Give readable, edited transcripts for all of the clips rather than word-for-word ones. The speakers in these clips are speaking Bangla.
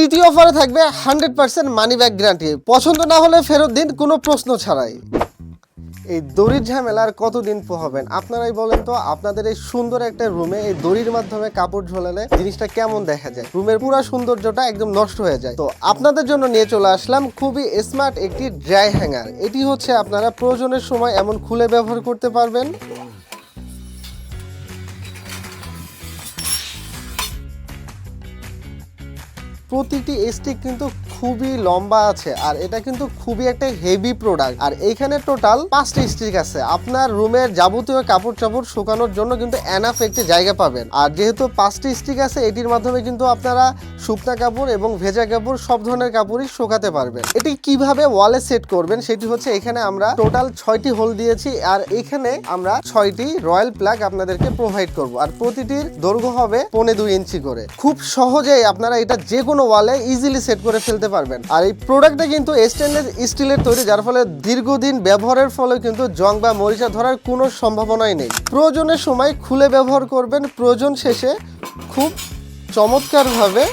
তৃতীয় অফারে থাকবে 100% মানি ব্যাক গ্যারান্টি। পছন্দ না হলে ফেরত দিন, কোনো প্রশ্ন ছাড়াই। এই দড়ির ঝামেলা আর কতদিন পোহাবেন আপনারাই বলেন তো। আপনাদের এই সুন্দর একটা রুমে এই দড়ির মাধ্যমে কাপড় ঝোলালে জিনিসটা কেমন দেখা যায়, রুমের পুরো সৌন্দর্যটা একদম নষ্ট হয়ে যায়। তো আপনাদের জন্য নিয়ে চলে আসলাম খুবই স্মার্ট একটি ড্রাই হ্যাঙ্গার। এটি হচ্ছে আপনারা প্রয়োজনের সময় এমন খুলে ব্যবহার করতে পারবেন। প্রতিটি স্টিক কিন্তু খুবই লম্বা আছে আর এটা কিন্তু খুবই একটা হেভি প্রোডাক্ট। আর এইখানে টোটাল 5টি স্টিক আছে। আপনার রুমের যাবতীয় কাপড় চাপড় শুকানোর জন্য কিন্তু এনাফ একটি জায়গা পাবেন। আর যেহেতু 5টি স্টিক আছে, এটির মাধ্যমে কিন্তু আপনারা শুকনা কাপড় এবং ভেজা কাপড় সব ধরনের কাপড়ই শুকাতে পারবেন। এটি কিভাবে ওয়ালে সেট করবেন সেটি হচ্ছে, এখানে আমরা টোটাল 6টি হোল দিয়েছি আর এখানে আমরা 6টি রয়্যাল প্লাগ আপনাদেরকে প্রোভাইড করব। আর প্রতিটির দৈর্ঘ্য হবে 2.5 ইঞ্চি করে। খুব সহজেই আপনারা এটা যে কোনো ওয়ালে ইজিলি সেট করে ফেলতে পারবেন। আর এই প্রোডাক্টটা কিন্তু স্টেনলেস স্টিলের তৈরি, যার ফলে দীর্ঘদিন ব্যবহারের ফলে কিন্তু জং বা মরিচা ধরার কোনো সম্ভাবনাই নেই। প্রয়োজনের সময় খুলে ব্যবহার করবেন, প্রয়োজন শেষে খুব চমৎকারভাবে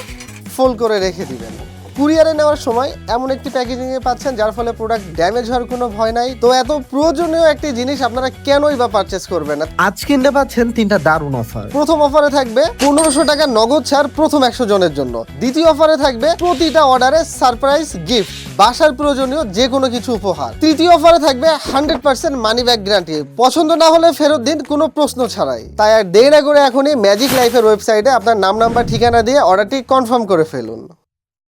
ফোল্ড করে রেখে দিবেন। কুরিয়ারে নেওয়ার সময় এমন একটি প্যাকেজিংয়ে পাচ্ছেন যার ফলে প্রোডাক্ট ড্যামেজ হওয়ার কোনো ভয় নাই। তো এত প্রয়োজনীয় একটি জিনিস আপনারা কেনই বা পারচেস করবেন না। আজ কিনতে পাচ্ছেন 3টা দারুণ অফার। প্রথম অফারে থাকবে 1500 টাকা নগদ ছাড় প্রথম 100 জনের জন্য। দ্বিতীয় অফারে থাকবে প্রতিটা অর্ডারে সারপ্রাইজ গিফট, বাসার প্রয়োজনীয় যে কোনো কিছু উপহার। তৃতীয় অফারে থাকবে 100% মানি ব্যাক গ্যারান্টি। পছন্দ না হলে ফেরত দিন, কোনো প্রশ্ন ছাড়াই। তাই আর দেরি না করে এখনই ম্যাজিক লাইফের ওয়েবসাইটে আপনার নাম নাম্বার ঠিকানা দিয়ে অর্ডারটি কনফার্ম করে ফেলুন।